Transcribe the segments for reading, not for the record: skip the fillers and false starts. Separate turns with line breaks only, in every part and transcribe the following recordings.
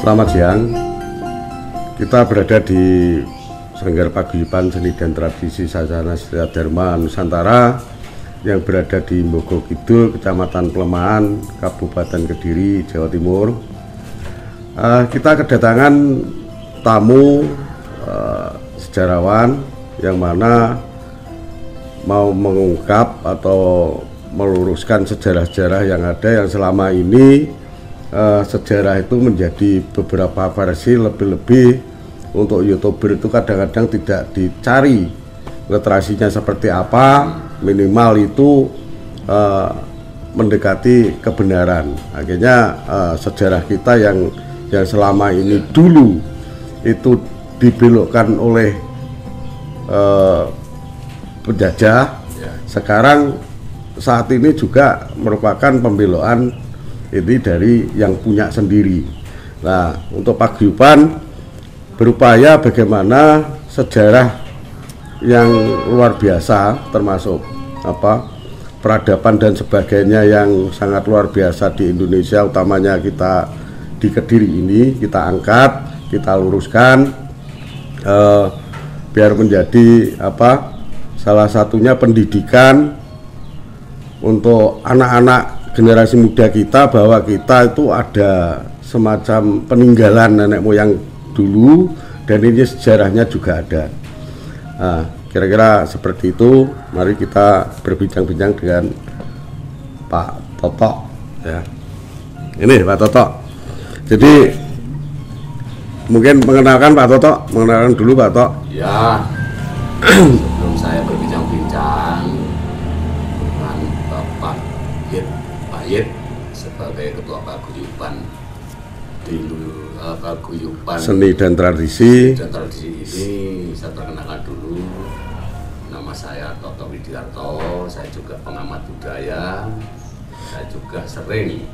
Selamat siang. Kita berada di Sanggar Paguyuban Seni dan Tradisi Sasana Satya Dharma Nusantara yang berada di Mbogo Kidul, Kecamatan Pelemahan, Kabupaten Kediri, Jawa Timur. Kita kedatangan tamu sejarawan yang mana mau mengungkap atau meluruskan sejarah-sejarah yang ada yang selama ini sejarah itu menjadi beberapa versi, lebih-lebih untuk YouTuber itu kadang-kadang tidak dicari literasinya seperti apa, minimal itu mendekati kebenaran. Akhirnya sejarah kita yang selama ini dulu itu dibelokkan oleh penjajah, sekarang saat ini juga merupakan pembelokan ini dari yang punya sendiri. Nah, untuk paguyuban berupaya bagaimana sejarah yang luar biasa, termasuk peradaban dan sebagainya yang sangat luar biasa di Indonesia, utamanya kita di Kediri ini, kita angkat, kita luruskan, biar menjadi salah satunya pendidikan untuk anak-anak generasi muda kita, bahwa kita itu ada semacam peninggalan nenek moyang dulu dan ini sejarahnya juga ada. Nah, kira-kira seperti itu. Mari kita berbincang-bincang dengan Pak Toto ya. Ini Pak Toto. Jadi mungkin mengenalkan Pak Toto, mengenalkan dulu Pak Toto.
Ya, sebelum saya berbincang-bincang dengan Bapak Yit sebagai Ketua Paguyuban di Paguyuban
Seni dan Tradisi
ini, saya perkenalkan dulu. Nama saya Toto Widiarto, saya juga pengamat budaya. Saya juga sering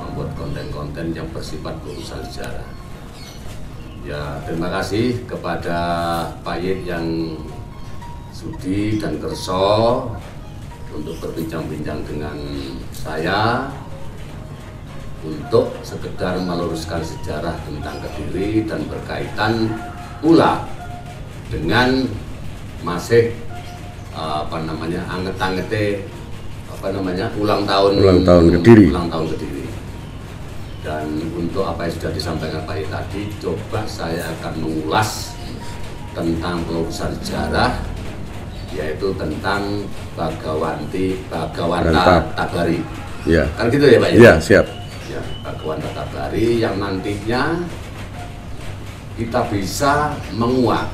membuat konten-konten yang bersifat lulusan sejarah. Ya, terima kasih kepada Pak Yit yang sudi dan kerso untuk berbincang-bincang dengan saya untuk sekedar meluruskan sejarah tentang Kediri dan berkaitan pula dengan masih anget-angete ulang tahun
Kediri.
Dan untuk apa yang sudah disampaikan Pak Yit tadi, coba saya akan mengulas tentang pelurusan sejarah, yaitu tentang Bhagawanta Tabari.
Ya.
Kan gitu ya Pak Yit?
Ya, siap.
Ya, Bhagawanta Tabari yang nantinya kita bisa menguak.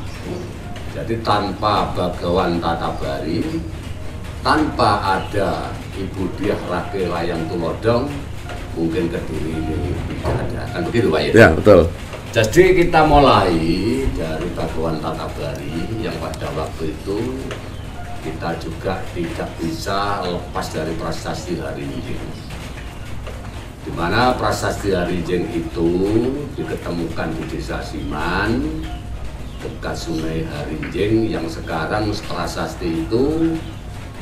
Jadi tanpa Bhagawanta Tabari, tanpa ada Ibu Diah Rake Layang Tulodong, mungkin Kediri ini tidak ada. Kan begitu Pak Yit?
Ya, betul.
Jadi kita mulai dari Bhagawanta Tabari yang pada waktu itu kita juga tidak bisa lepas dari prasasti Harinjing, di mana prasasti Harinjing itu diketemukan di Desa Siman dekat Sungai Harinjing, yang sekarang prasasti itu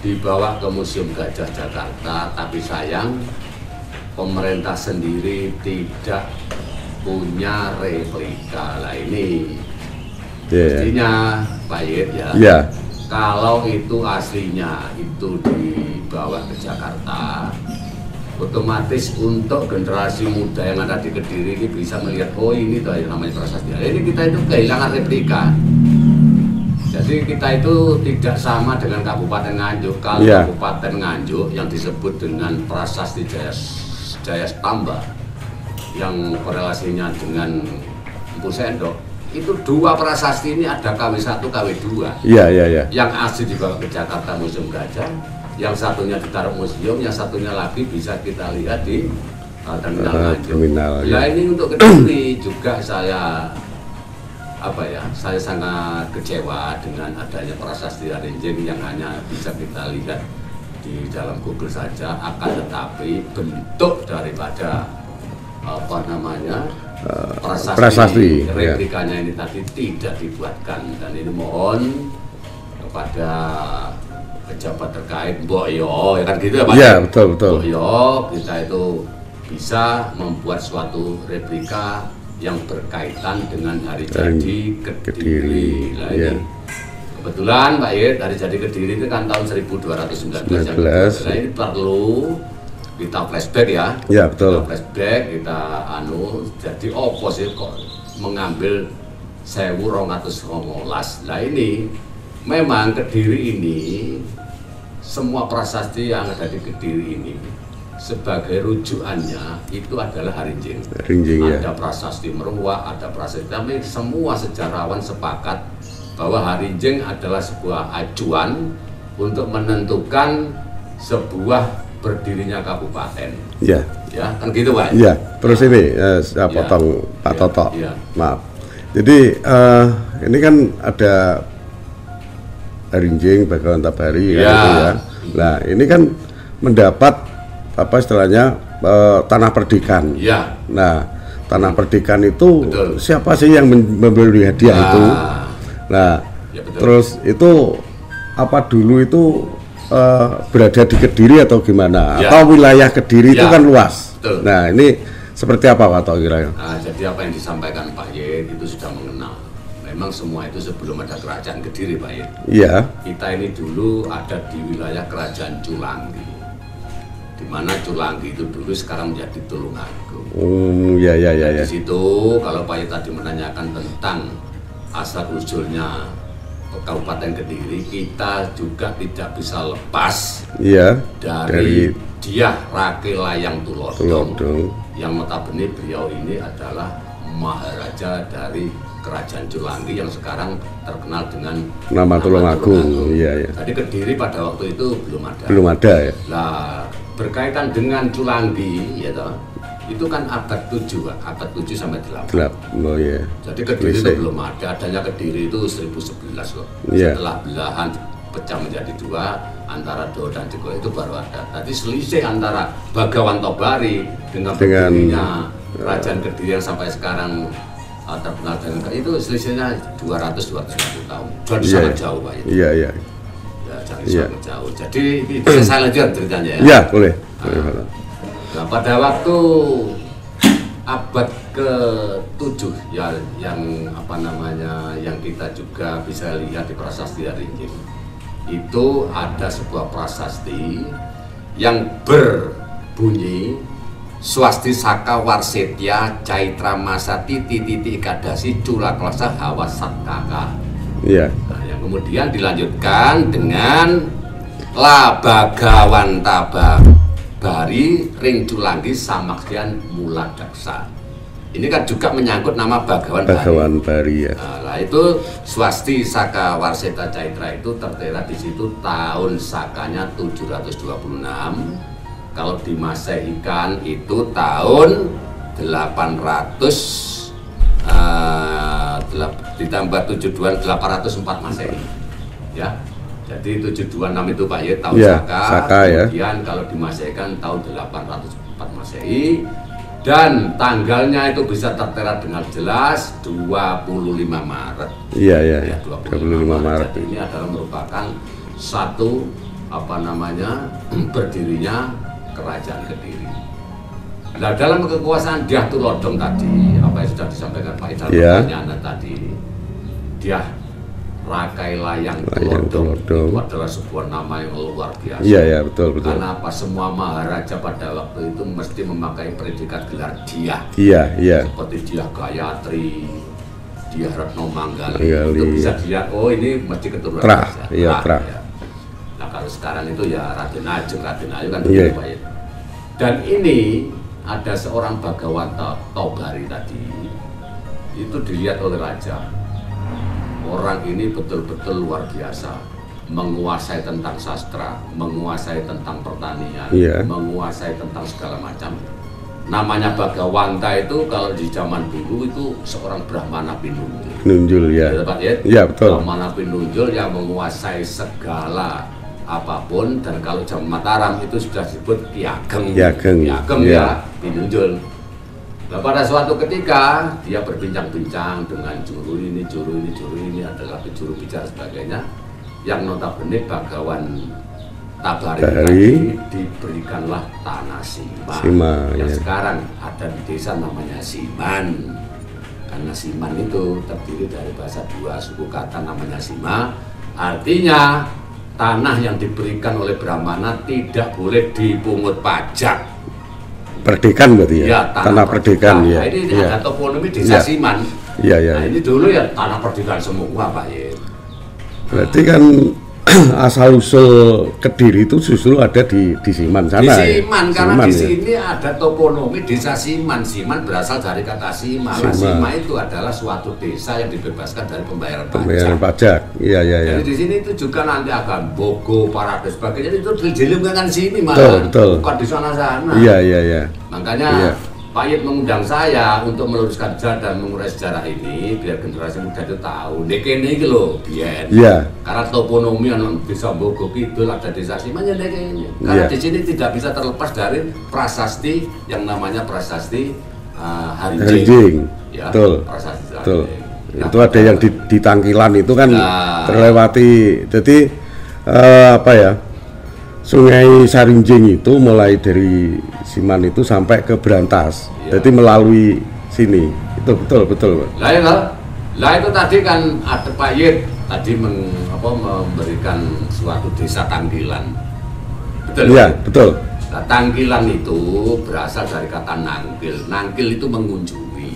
dibawa ke Museum Gajah Jakarta, tapi sayang pemerintah sendiri tidak punya replika. Lah ini mestinya Pak Yit ya. Kalau itu aslinya itu dibawa ke Jakarta, otomatis untuk generasi muda yang ada di Kediri ini bisa melihat, oh ini tuh yang namanya prasasti. Ini kita itu kehilangan replika. Jadi kita itu tidak sama dengan Kabupaten Nganjuk. Kalau Kabupaten Nganjuk yang disebut dengan prasasti Jaya Stamba yang korelasinya dengan Empu Sendok, itu dua prasasti ini ada KW1, KW2.
Iya.
Yang asli dibawa ke Jakarta Museum Gajah, yang satunya ditaruh museum, yang satunya lagi bisa kita lihat di terminal Nganjuk. Ya, ini untuk Kediri juga saya sangat kecewa dengan adanya prasasti Harinjing yang hanya bisa kita lihat di dalam Google saja, akan tetapi bentuk daripada prasasti replikanya ini tadi tidak dibuatkan. Dan ini mohon kepada pejabat terkait, Mbok Yo, ya kan gitu ya Pak?
Iya, betul.
Mbok Yo, kita itu bisa membuat suatu replika yang berkaitan dengan hari jadi Kediri. Nah,
ya.
ini kebetulan Pak Yed, hari jadi Kediri itu kan tahun 1219 yang nah, ini perlu kita flashback ya.
Ya, betul.
Kita flashback, kita jadi opo sih kok mengambil 1219. Nah ini memang Kediri ini, semua prasasti yang ada di Kediri ini sebagai rujukannya itu adalah Harinjing.
Ya.
Ada prasasti Meruah, ada prasasti, tapi semua sejarawan sepakat bahwa Harinjing adalah sebuah acuan untuk menentukan sebuah berdirinya kabupaten.
Ya.
Ya, kan gitu Pak?
Ya, terus ini saya potong Pak Toto. Maaf. Jadi ini kan ada Harinjing, Bagawan Tabari gitu ya. Nah, ini kan mendapat apa istilahnya tanah perdikan.
Ya.
Nah, tanah perdikan itu
betul.
Siapa sih yang memberi hadiah itu? Nah,
ya,
terus itu apa dulu itu berada di Kediri atau gimana?
Ya.
Atau wilayah Kediri itu kan luas.
Betul.
Nah, ini seperti apa Pak Toto kira-kira?
Nah, jadi apa yang disampaikan Pak Yed itu sudah mengenal. Memang semua itu sebelum ada kerajaan Kediri Pak Yed.
Iya.
Kita ini dulu ada di wilayah kerajaan Culanggi, di mana Culanggi itu dulu sekarang menjadi Tulungagung.
Ya.
Di situ kalau Pak Yed tadi menanyakan tentang asal usulnya Kabupaten Kediri, kita juga tidak bisa lepas dari Dyah Rake Layang Tulodong. Yang notabene beliau ini adalah Maharaja dari Kerajaan Culanggi yang sekarang terkenal dengan
nama Tulungagung. Iya.
Jadi Kediri pada waktu itu
belum ada ya.
Nah, berkaitan dengan Culanggi ya toh, itu kan abad 7 Pak, abad 7 sampai 8.
Oh iya.
Jadi Kediri itu belum ada, adanya Kediri itu 1011 kok. Setelah belahan pecah menjadi dua antara Do dan Jeko itu baru ada. Tadi selisih antara Bagawan Tobari dengan berdirinya Kerajaan Kediri yang sampai sekarang terkenal dengan itu selisihnya 200-250 tahun. Jadi sangat jauh Pak.
Iya.
Ya, sangat jauh. Jadi bisa saya lanjutkan ceritanya ya.
Iya, boleh.
Nah, pada waktu abad ke-7 ya, yang apa namanya, yang kita juga bisa lihat di prasasti Harinjing, itu ada sebuah prasasti yang berbunyi Swasti Saka Warsetya Caitra Masa Titi Kadasi Cula Klasa Hawa Satkaka.
Iya.
Nah, yang kemudian dilanjutkan dengan La Bagawan Tabari Ring Culanggi Samaksian Muladaksa. Ini kan juga menyangkut nama Bagawan Bari
ya.
Nah, itu Swasti Saka Warseta Caitra itu tertera di situ tahun sakanya 726. Kalau di Masehikan itu tahun 800 ditambah 72 804 Masehi. Ya. Jadi 726 itu Pak Yed tahun Saka
ya.
Kemudian kalau di Masehikan tahun 804 Masehi. Dan tanggalnya itu bisa tertera dengan jelas 25 Maret.
Iya.
25 Maret. Jadi ini adalah merupakan satu berdirinya Kerajaan Kediri. Nah, dalam kekuasaan Dyah Tulodong tadi, apa yang sudah disampaikan Pak Idal pertanyaan tadi, Dyah Rakai Layang Tulodong itu adalah sebuah nama yang luar biasa.
Iya, betul.
Karena apa, semua maharaja pada waktu itu mesti memakai predikat gelar Dyah.
Iya.
Seperti Dyah Gayatri, Dyah Retno Manggali. Itu bisa dilihat, oh ini mesti keturunan
Trah.
Ya. Nah, kalau sekarang itu ya Raden Ayu kan begitu Pak Yed. Dan ini ada seorang Bagawan Tobari tadi, itu dilihat oleh raja. Orang ini betul-betul luar biasa, menguasai tentang sastra, menguasai tentang pertanian, menguasai tentang segala macam. Namanya Bagawanta itu kalau di zaman dulu itu seorang Brahmana Pinunjul.
Ya
Pak Yed?
Iya, betul.
Brahmana Pinunjul yang menguasai segala apapun, dan kalau zaman Mataram itu sudah disebut Kiageng ya, Pinunjul. Nah, pada suatu ketika dia berbincang-bincang dengan juru ini adalah juru bicara sebagainya, yang notabene Bagawan Tabari tadi diberikanlah tanah Sima yang sekarang ada di desa namanya Siman. Karena Siman itu terdiri dari bahasa dua suku kata namanya Sima, artinya tanah yang diberikan oleh Brahmana tidak boleh dipungut pajak.
Perdikan berarti ya?
Ya,
tanah perdikan ya.
Nah, ini
ya.
ada toponomi desa Siman.
Iya, iya.
Nah, ini dulu ya tanah perdikan semua Pak Yit.
Berarti kan asal usul Kediri itu justru ada di Siman sana.
Di Siman, karena
Siman,
di
ya.
sini ada toponomi desa Siman. Siman berasal dari kata Sima. Nah, Sima itu adalah suatu desa yang dibebaskan dari pembayaran
pajak. Iya, iya, iya.
Jadi di sini itu juga nanti akan Bogo, Parades, sebagainya itu dijelingkan sini malah.
Betul.
Bukan di sana-sana.
Iya, iya, iya.
Makanya
Iya.
Pak Yit mengundang saya untuk meluruskan sejarah dan mengurai sejarah ini biar generasi muda itu tahu. Nekene iki lho, biyen.
Iya.
Karena toponomi yang desa Bogo Kidul ada desa Siman ya nekene. Karena
Iya.
di sini tidak bisa terlepas dari prasasti yang namanya prasasti Harinjing.
Harinjing.
Ya,
Betul.
prasasti
Betul.
Harinjing.
Itu ada yang di Tangkilan itu kan
Nah.
terlewati. Jadi apa ya? Sungai Sarinjing itu mulai dari Siman itu sampai ke Brantas.
Iya.
Jadi melalui sini. Itu betul. Pak.
Lah itu tadi kan ada Pak Yit tadi memberikan suatu desa Tangkilan. Betul.
Iya, betul.
Nah, Tangkilan itu berasal dari kata nangkil. Nangkil itu mengunjungi.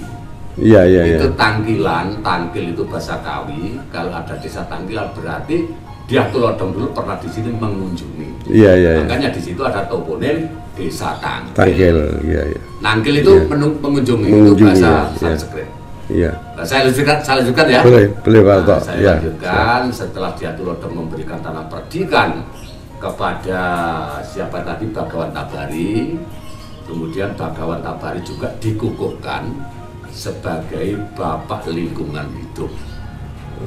Iya, iya, iya.
Itu Tangkilan, tangkil itu bahasa Kawi. Kalau ada desa Tangkilan berarti dia Tulodong dulu pernah di sini mengunjungi.
Iya, iya, iya.
Makanya di situ ada toponim desa Tangkil.
Tangkil, iya, iya.
Nangkil itu
Iya.
mengunjungi, itu
Mengunjungi,
bahasa
iya.
Sanskrit.
Iya.
Nah, saya lanjutkan ya.
Boleh Pak Tok.
Saya
Ya.
lanjutkan setelah dia Tulodong memberikan tanah perdikan kepada siapa tadi Bagawan Tabari, kemudian Bagawan Tabari juga dikukuhkan sebagai Bapak Lingkungan Hidup.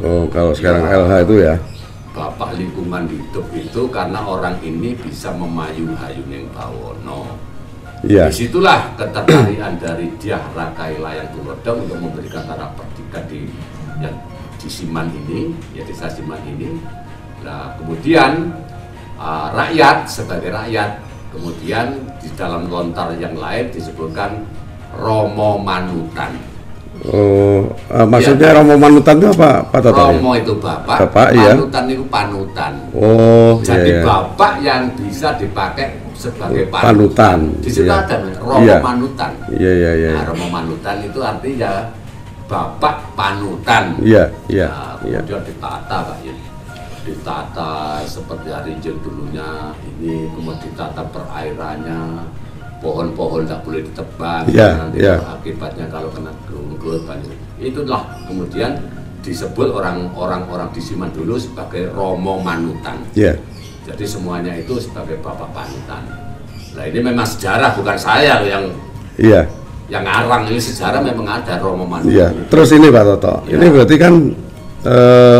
Oh, kalau sekarang
Ya.
LH itu ya.
Bapak Lingkungan Hidup itu karena orang ini bisa memayu hayuning bawono.
Iya.
Disitulah ketertarikan dari Dyah Rakai Layang Tulodong untuk memberikan tanah perdikan di Siman ini, ya desa Siman ini. Nah, kemudian rakyat sebagai rakyat, kemudian di dalam lontar yang lain disebutkan Romo Manutan.
Oh, maksudnya Romo Manutan itu apa Pak Toto?
Romo itu bapak,
iya.
Manutan itu panutan.
Oh,
Jadi
iya, iya.
bapak yang bisa dipakai sebagai
Panutan,
Di situ
iya.
ada Romo
Iya.
Manutan.
Iya, iya, iya.
Nah, Romo Manutan itu artinya bapak panutan.
Iya, iya,
Nah,
iya.
kemudian ditata Pak Yit. Ditata seperti Harinjing dulunya ini, kemudian ditata perairannya, pohon-pohon tak boleh ditebang,
Iya,
nanti
iya.
akibatnya kalau kena gerung-gerung banyak. Itulah kemudian disebut orang-orang di Siman dulu sebagai Romo Manutan.
Iya.
Jadi semuanya itu sebagai bapak panutan. Nah ini memang sejarah, bukan saya loh
Iya.
yang ngarang, ini sejarah memang ada Romo Manutan.
Iya. Terus ini Pak Toto.
Iya.
Ini berarti kan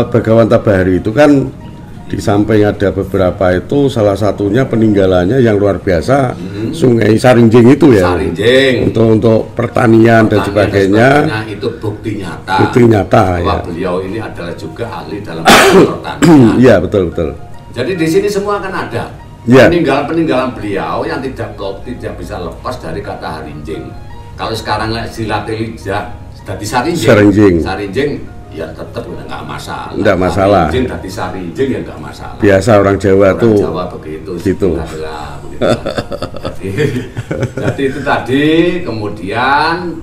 Bagawan Tabari itu kan di samping ada beberapa itu salah satunya peninggalannya yang luar biasa Sungai Sarinjing itu ya.
Sarinjing.
Untuk pertanian dan sebagainya.
Itu bukti nyata.
Bukti nyata
bahwa
ya.
beliau ini adalah juga ahli dalam pertanian.
Iya, betul.
Jadi di sini semua kan ada
Iya.
peninggalan beliau yang tidak bisa lepas dari kata Harinjing. Kalau sekarang silat lidah dari Sarinjing.
Sarinjing.
Ya tetap nggak masalah.
Nggak masalah.
Harinjing dari Sarinjing ya nggak masalah.
Biasa orang Jawa tuh
Jawa begitu.
gitu.
Adalah, begitu. jadi itu tadi kemudian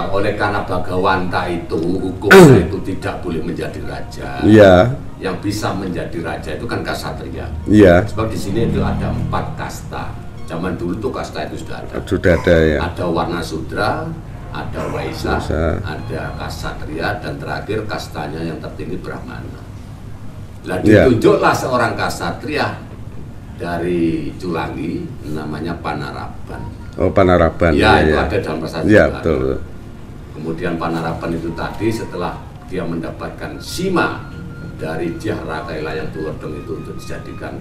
oleh karena Bagawanta itu hukumnya itu tidak boleh menjadi raja.
Iya.
Yang bisa menjadi raja itu kan kasatria.
Iya.
Sebab di sini itu ada 4 kasta. Zaman dulu tuh kasta itu sudah ada.
Sudah ada ya.
Ada Warna Sudra, ada Waisa,
Waisa.
ada Kasatria, dan terakhir kastanya yang tertinggi Brahmana. Lah
Iya.
ditunjuklah seorang kasatria dari Culangi namanya Panaraban.
Oh, Panaraban.
Ya, itu
iya.
ada dalam prasasti.
Iya,
juga.
betul.
Kemudian Panaraban itu tadi setelah dia mendapatkan Sima dari Dyah Rakai Layang Tulodong itu untuk dijadikan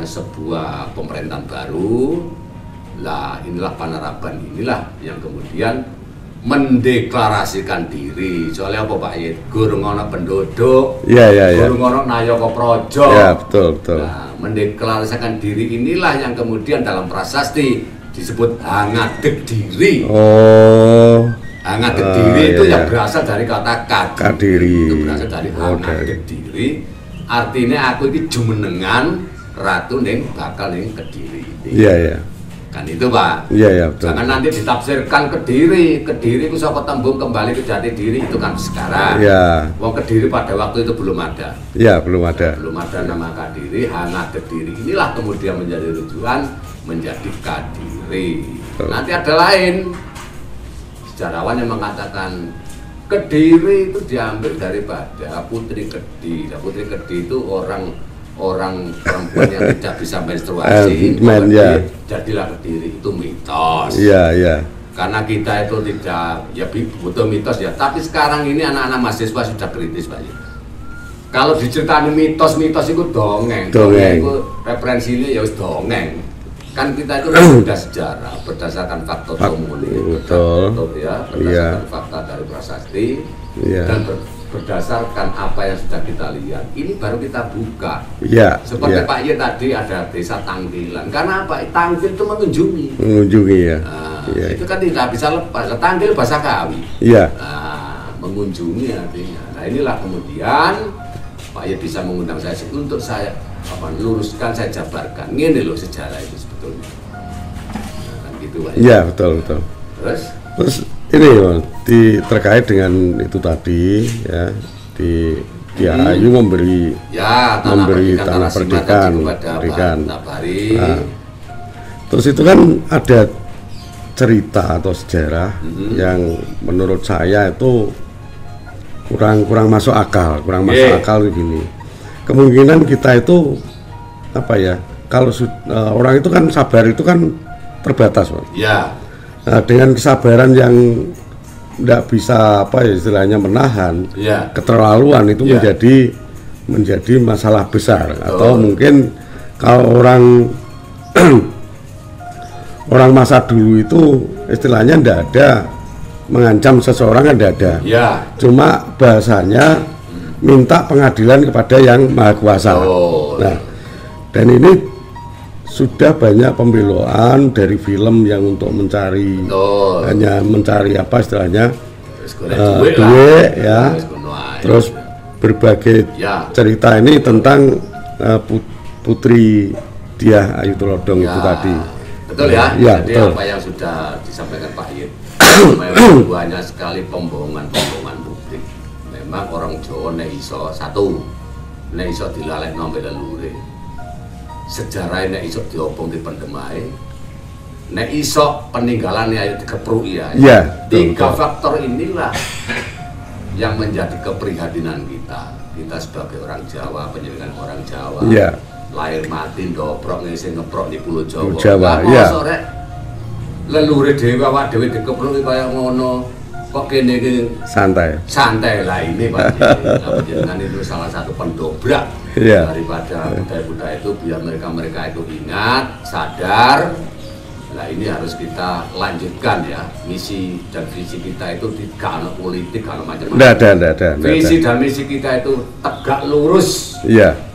sebuah pemerintahan baru. Lah inilah Panaraban inilah yang kemudian mendeklarasikan diri. Soalnya apa Pak Yit? Gurung ana penduduk.
Iya.
Gurung ana Nayaka Praja.
Ya, betul.
Nah, mendeklarasikan diri inilah yang kemudian dalam prasasti disebut Hangadeg Diri.
Oh.
Hangadeg Diri itu yang berasal dari kata
Kadiri.
Itu berasal dari Hangadeg Diri. Artinya aku ini jumenengan ratu ning bakal ning Kediri.
Iya, iya.
Kan itu Pak.
Iya, iya, betul.
Jangan nanti ditafsirkan Kediri itu saka tembung kembali ke jati diri, itu kan sekarang.
Iya.
Wong Kediri pada waktu itu belum ada.
Iya, belum ada.
Belum ada nama Kadiri, Hangadeg Diri. Inilah kemudian menjadi rujukan menjadi Kadiri. Nanti ada lain sejarawan yang mengatakan Kediri itu diambil daripada Putri Kedi. Nah, Putri Kedi itu orang perempuan yang tidak bisa menstruasi, jadilah Kediri. Itu mitos.
Iya, iya.
Karena kita itu tidak, ya butuh mitos ya. Tapi sekarang ini anak-anak mahasiswa sudah kritis Pak. Kalau diceritain mitos-mitos itu dongeng. Itu referensinya ya wis dongeng. Kan kita itu sudah sejarah berdasarkan fakta tumuli, berdasarkan fakta dari prasasti, dan berdasarkan apa yang sudah kita lihat. Ini baru kita buka. Seperti Pak Ye tadi ada desa Tangkilan. Karena apa? Tangkil itu mengunjungi.
Mengunjungi ya.
Itu kan tidak bisa lepas. Tangkil bahasa Kawi. Mengunjungi artinya. Nah inilah kemudian Pak Ye bisa mengundang saya untuk saya luruskan, saya jabarkan. Ini loh sejarah itu sebetulnya. Nah, kan gitu Pak.
Iya, betul. Terus ini terkait dengan itu tadi ya, Ayu memberi tanah pendidikan. Nah, terus itu kan ada cerita atau sejarah yang menurut saya itu kurang masuk akal, begini. Kemungkinan kita itu apa ya? Kalau orang itu kan sabar itu kan terbatas, Pak.
Ya.
Nah, dengan kesabaran yang tidak bisa istilahnya menahan, keterlaluan itu menjadi masalah besar. Atau mungkin kalau orang masa dulu itu istilahnya tidak ada mengancam seseorang, kan tidak ada. Cuma bahasanya minta pengadilan kepada yang maha kuasa. Nah, dan ini sudah banyak pembeloan dari film yang untuk mencari hanya mencari apa istilahnya duit ya. Terus berbagai cerita ini tentang Putri Diah Ayu Tulodhong itu tadi.
Betul ya. Jadi betul. Apa yang sudah disampaikan Pak Yit memang banyak sekali pembohongan publik. Memang orang Jawa nek iso dilalek nombe lelure. Sejarah nek iso diobong di pendemai, nek iso peninggalan Ayu dikepruki ya. Tiga faktor inilah yang menjadi keprihatinan kita. Kita sebagai orang Jawa, penyelenggara orang Jawa, lahir mati ndoprok ngisi ngeprok di Pulau Jawa. Sore lelure dhewe awak dhewe dikepruki kaya ngono. Kok kene iki santai lah ini Pak. Jenengan itu salah satu pendobrak daripada budaya-budaya itu, biar mereka itu ingat, sadar. Nah ini harus kita lanjutkan ya, misi dan visi kita itu tidak ada politik, kalau macam-macam. Visi dan misi kita itu tegak lurus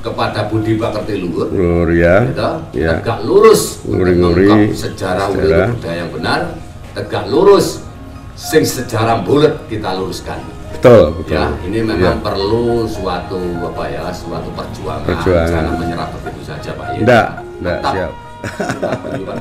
kepada budi pekerti luhur, tegak lurus mengungkap sejarah budaya yang benar, tegak lurus sing sejarah bulat kita luruskan.
Betul.
Ya, ini memang perlu suatu perjuangan. Jangan menyerah begitu saja Pak.
Enggak, siap.
Kita